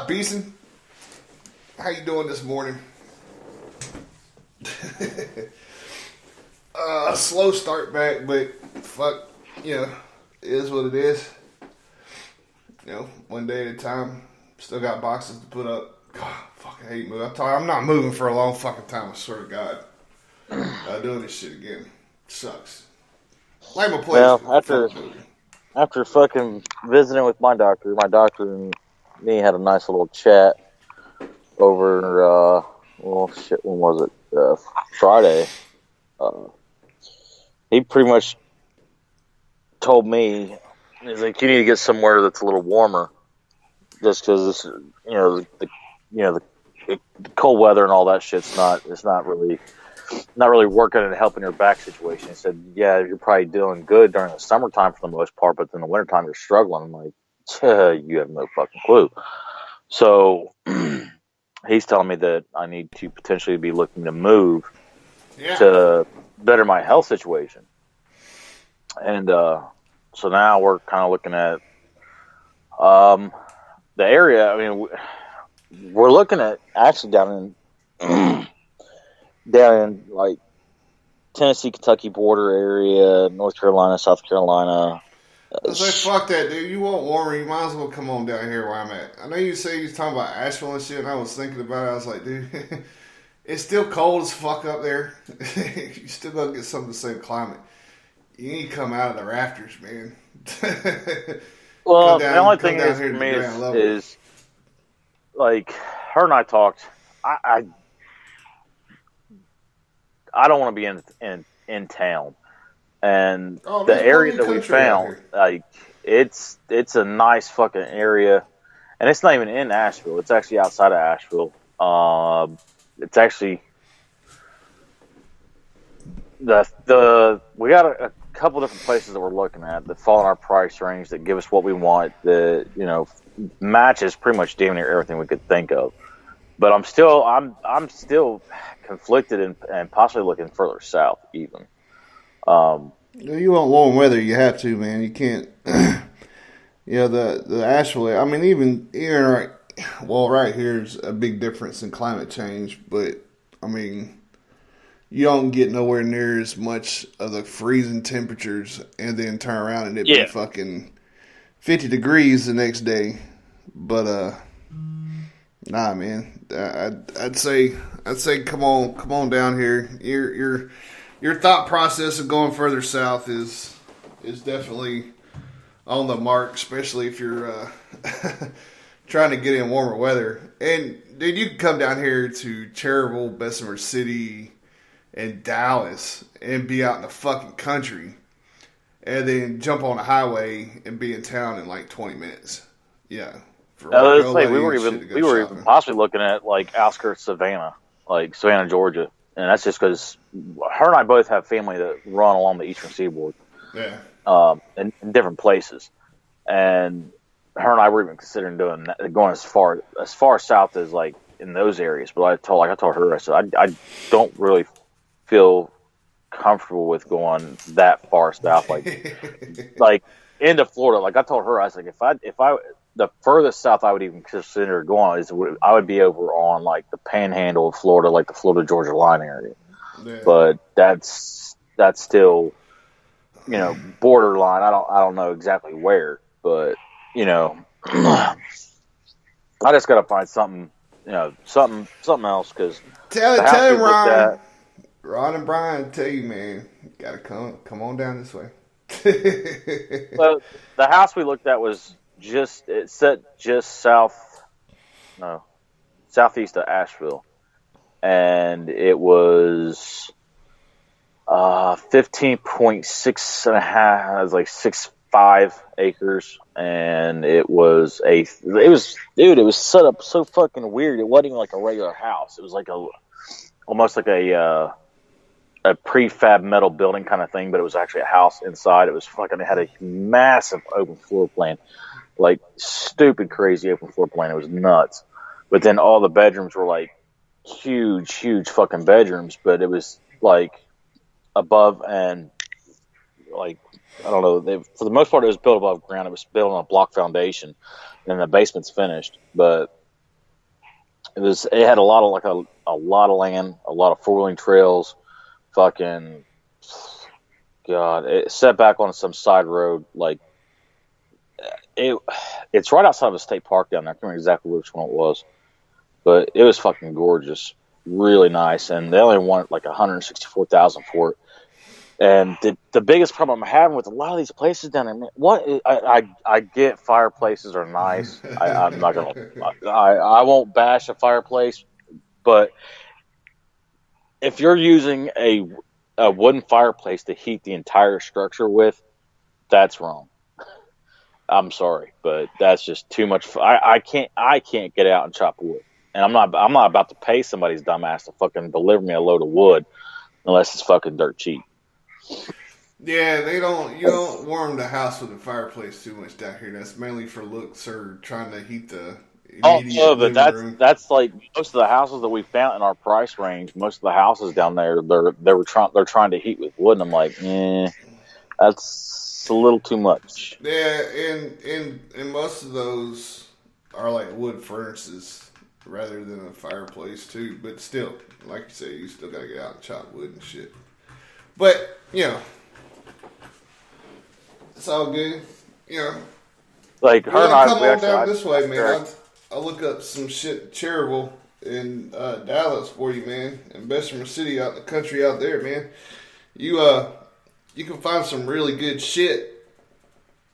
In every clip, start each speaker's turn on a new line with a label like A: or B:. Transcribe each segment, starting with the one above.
A: Beeson, how you doing this morning? Slow start back, but fuck, it is what it is. One day at a time. Still got boxes to put up. God, fucking hate moving. I'm not moving for a long fucking time. I swear to God. Doing this shit again sucks. Like my place.
B: Well, after fucking visiting with my doctor and me had a nice little chat over, when was it? Friday. He pretty much told me, he's like, you need to get somewhere that's a little warmer, just because the cold weather and all that shit's not really working and helping your back situation. He said, yeah, you're probably doing good during the summertime for the most part, but in the wintertime you're struggling. I'm like, you have no fucking clue. So he's telling me that I need to potentially be looking to move to better my health situation. And so now we're kind of looking at the area. I mean, we're looking at actually down in like Tennessee, Kentucky border area, North Carolina, South Carolina.
A: I was like, fuck that, dude. You want warmer, you might as well come on down here where I'm at. I know you say you're talking about Asheville and shit, and I was thinking about it. I was like, dude, it's still cold as fuck up there. You still gonna get some of the same climate. You need to come out of the rafters, man.
B: Well, the only thing is for me is like, her and I talked. I don't want to be in town, and the area that we found, like, it's a nice fucking area, and it's not even in Asheville. It's actually outside of Asheville. It's actually we got a couple different places that we're looking at that fall in our price range, that give us what we want, that matches pretty much damn near everything we could think of. But I'm still conflicted and possibly looking further south even.
A: You want warm weather, you have to, man. You can't. The Asheville. I mean, even right here's a big difference in climate change, but I mean, you don't get nowhere near as much of the freezing temperatures, and then turn around and it be fucking 50 degrees the next day. But nah, man. I'd say come on down here. Your thought process of going further south is definitely on the mark, especially if you're trying to get in warmer weather. And dude, you can come down here to Cherryville, Bessemer City, and Dallas, and be out in the fucking country, and then jump on a highway and be in town in like 20 minutes. Yeah.
B: We were even possibly looking at like outskirts Savannah, like Savannah, Georgia, and that's just because her and I both have family that run along the eastern seaboard, in different places, and her and I were even considering going as far south as like in those areas. But I told her, I said I don't really feel comfortable with going that far south, like into Florida. Like I told her, I was like, if I the furthest south I would even consider going I would be over on like the panhandle of Florida, like the Florida Georgia line area. Yeah. But that's still, borderline. I don't know exactly where, but I just gotta find something something else, because
A: tell him, Ron and Brian, tell you, man, you gotta come on down this way.
B: Well, the house we looked at was just southeast of Asheville, and it was 15.6 and a half. It was like 6.5 acres, and it was set up so fucking weird. It wasn't even like a regular house. It was like almost like a prefab metal building kind of thing, but it was actually a house inside. It had a massive open floor plan. Like stupid crazy open floor plan. It was nuts. But then all the bedrooms were like huge fucking bedrooms, but it was like above and like, I don't know, for the most part it was built above ground. It was built on a block foundation, and the basement's finished. But It had a lot of a lot of land, a lot of 4-wheeling trails, fucking God, it set back on some side road. Like it's right outside of a state park down there. I can't remember exactly which one it was, but it was fucking gorgeous, really nice. And they only wanted like $164,000 for it. And the biggest problem I'm having with a lot of these places down there, man, I get fireplaces are nice. I'm not gonna, I won't bash a fireplace, but if you're using a wooden fireplace to heat the entire structure with, that's wrong. I'm sorry, but that's just too much. I can't get out and chop wood, and I'm not about to pay somebody's dumbass to fucking deliver me a load of wood unless it's fucking dirt cheap.
A: Yeah, you don't warm the house with a fireplace too much down here. That's mainly for looks or trying to heat the immediate living room.
B: That's like most of the houses that we found in our price range. Most of the houses down there, they're trying to heat with wood, and I'm like, that's a little too much.
A: Yeah, and most of those are like wood furnaces rather than a fireplace too. But still, like you say, you still gotta get out and chop wood and shit. But it's all good.
B: Like her and I,
A: come on down this way, man. I'll look up some shit charitable in Dallas for you, man, and Bessemer City out in the country out there, man. You can find some really good shit.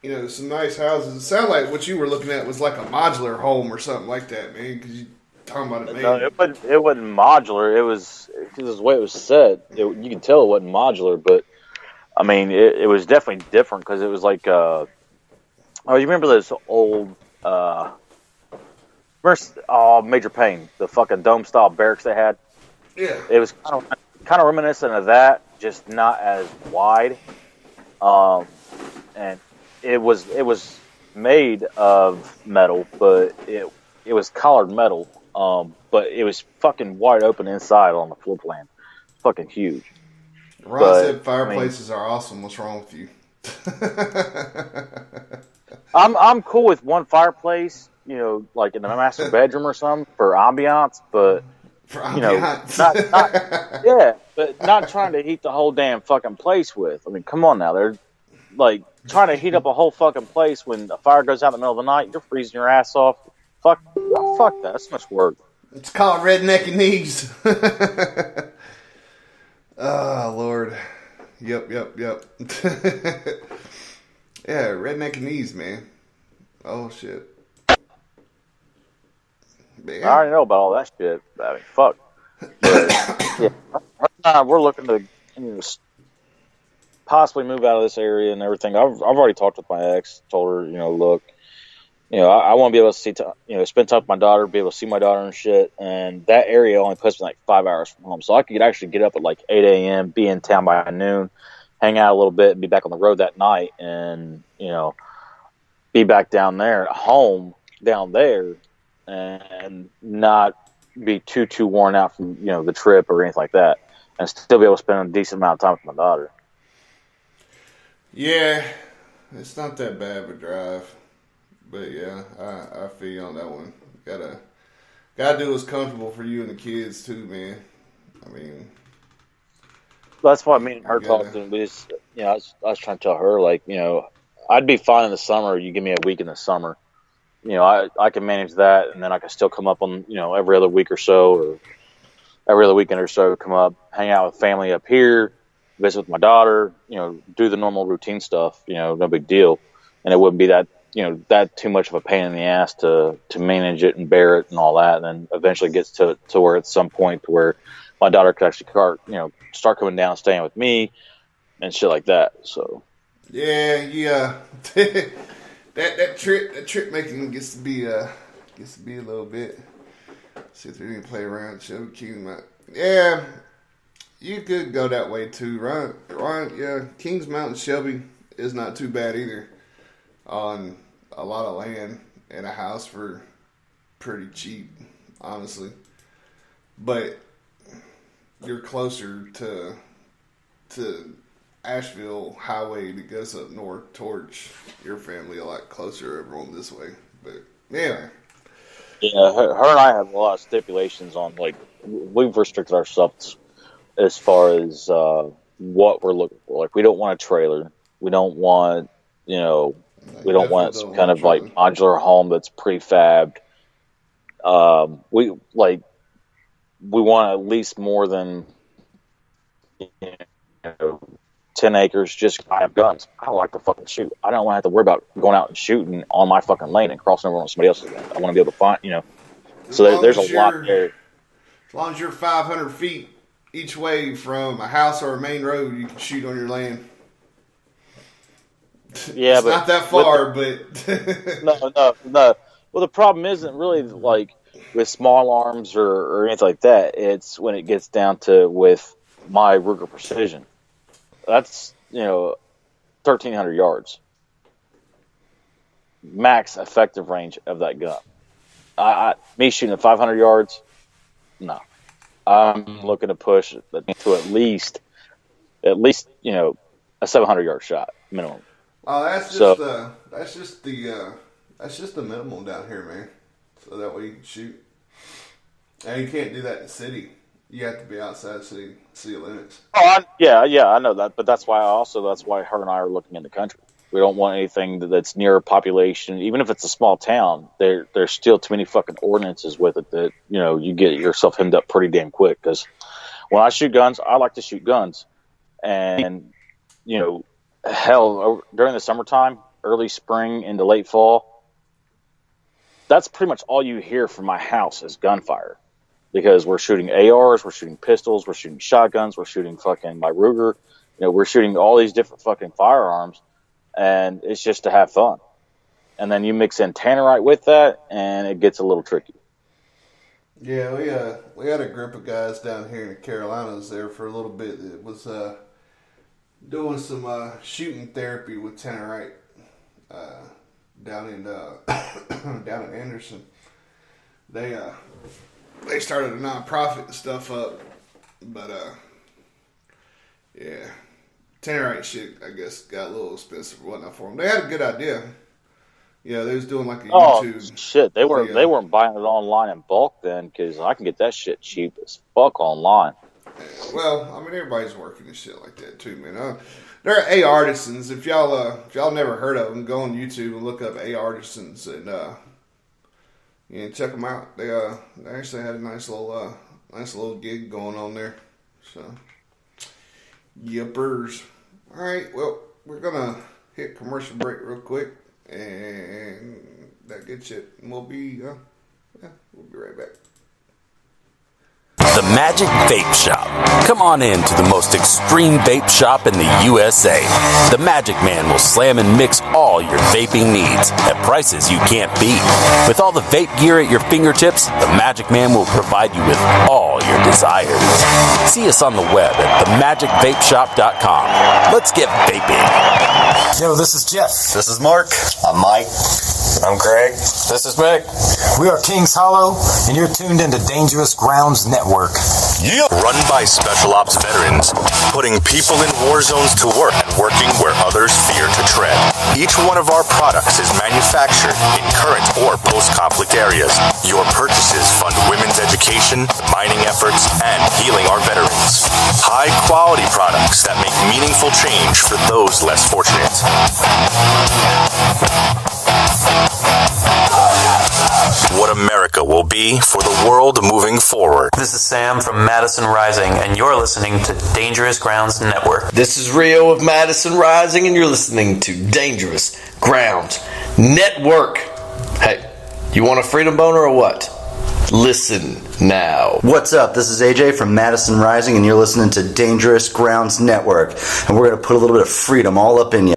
A: Some nice houses. It sounded like what you were looking at was like a modular home or something like that, man. Because you talking about it, man.
B: No, it wasn't modular. It was because the way it was set. You can tell it wasn't modular, but I mean, it was definitely different because it was like, you remember those old, Major Payne, the fucking dome style barracks they had?
A: Yeah.
B: It was kind of reminiscent of that, just not as wide. And it was made of metal, but it was colored metal. But it was fucking wide open inside on the floor plan. Fucking huge.
A: Ron said fireplaces are awesome. What's wrong with you?
B: I'm cool with one fireplace, like in the master bedroom or something for ambiance, but but not trying to heat the whole damn fucking place with. I mean, come on now, they're like trying to heat up a whole fucking place when a fire goes out in the middle of the night. You're freezing your ass off. Fuck that. That's much work.
A: It's called redneck and knees. Oh, Lord. Yep. Yeah, redneck and knees, man. Oh, shit. Man.
B: I already know about all that shit. I mean, fuck. But, yeah, we're looking to possibly move out of this area and everything. I've already talked with my ex. Told her, look, I want to be able to see, spend time with my daughter, be able to see my daughter and shit. And that area only puts me like 5 hours from home. So I could actually get up at like 8 a.m., be in town by noon, hang out a little bit, and be back on the road that night. And, be back down there at home down there and not be too worn out from, the trip or anything like that. And still be able to spend a decent amount of time with my daughter.
A: Yeah, it's not that bad of a drive. But yeah, I feel you on that one. Gotta do what's comfortable for you and the kids too, man. I mean,
B: that's why me and her talked. I was trying to tell her, like, I'd be fine in the summer. You give me a week in the summer, I can manage that, and then I can still come up on, every other week or so, or every other weekend or so, come up, hang out with family up here, visit with my daughter, do the normal routine stuff, no big deal, and it wouldn't be that too much of a pain in the ass to manage it and bear it and all that. And then eventually gets to where at some point to where my daughter could actually start coming down and staying with me and shit like that. So
A: yeah. that trip making gets to be a little bit. Sit there and play around, Shelby Kings. Yeah, you could go that way too, right? Yeah, Kings Mountain Shelby is not too bad either. On a lot of land and a house for pretty cheap, honestly. But you're closer to Asheville Highway that goes up north towards your family, a lot closer everyone this way. But anyway,
B: Yeah, her and I have a lot of stipulations on, like, we've restricted ourselves as far as what we're looking for. Like, we don't want a trailer. We don't want, we don't want some kind of like modular home that's prefabbed. We want at least more than 10 acres. Just I have guns. I don't like to fucking shoot. I don't want to have to worry about going out and shooting on my fucking lane and crossing over on somebody else's lane. I want to be able to find, So there's a lot there.
A: As long as you're 500 feet each way from a house or a main road, you can shoot on your land.
B: Yeah,
A: it's
B: but
A: not that far,
B: No. Well, the problem isn't really like with small arms or anything like that. It's when it gets down to with my Ruger Precision. That's 1,300 yards max effective range of that gun. Me shooting at 500 yards, no. I'm looking to push to at least a 700 yard shot minimum.
A: That's just the minimum down here, man. So that way you can shoot. And you can't do that in the city. You have to be outside city limits.
B: Oh, I know that, but that's why her and I are looking in the country. We don't want anything that's near a population, even if it's a small town. There's still too many fucking ordinances with it that you get yourself hemmed up pretty damn quick. Because when I shoot guns, I like to shoot guns, and hell, during the summertime, early spring into late fall, that's pretty much all you hear from my house is gunfire. Because we're shooting ARs, we're shooting pistols, we're shooting shotguns, we're shooting fucking my Ruger. We're shooting all these different fucking firearms, and it's just to have fun. And then you mix in tannerite with that, and it gets a little tricky.
A: Yeah, we had a group of guys down here in the Carolinas there for a little bit that was doing some shooting therapy with tannerite down in Anderson. They started a non-profit and stuff up, but tannerite shit, I guess, got a little expensive or whatnot for them. They had a good idea. Yeah, they was doing like a YouTube.
B: Oh shit, they weren't buying it online in bulk then, because I can get that shit cheap as fuck online.
A: Well, I mean, everybody's working and shit like that too, man. There are A-Artisans. If y'all never heard of them, go on YouTube and look up A-Artisans and check them out. They actually had a nice little gig going on there. So, yippers. All right, well, we're gonna hit commercial break real quick, and that gets it. And we'll be right back.
C: The Magic Vape Shop. Come on in to the most extreme vape shop in the USA. The Magic Man will slam and mix all your vaping needs at prices you can't beat. With all the vape gear at your fingertips, the Magic Man will provide you with all your desires. See us on the web at themagicvapeshop.com. Let's get vaping.
D: Yo, this is Jeff.
E: This is Mark.
F: I'm Mike.
E: I'm Craig.
G: This is Mick.
D: We are Kings Hollow, and you're tuned into Dangerous Grounds Network.
C: Yeah.
E: Run by Special Ops veterans, putting people in war zones to work and working where others fear to tread. Each one of our products is manufactured in current or post-conflict areas. Your purchases fund women's education, mining efforts, and healing our veterans. High-quality products that make meaningful change for those less fortunate. What America will be for the world moving forward.
H: This is Sam from Madison Rising, and you're listening to Dangerous Grounds Network.
F: This is Rio of Madison Rising, and you're listening to Dangerous Grounds Network. Hey, you want a freedom boner or what? Listen now.
I: What's up? This is AJ from Madison Rising, and you're listening to Dangerous Grounds Network. And we're going to put a little bit of freedom all up in you.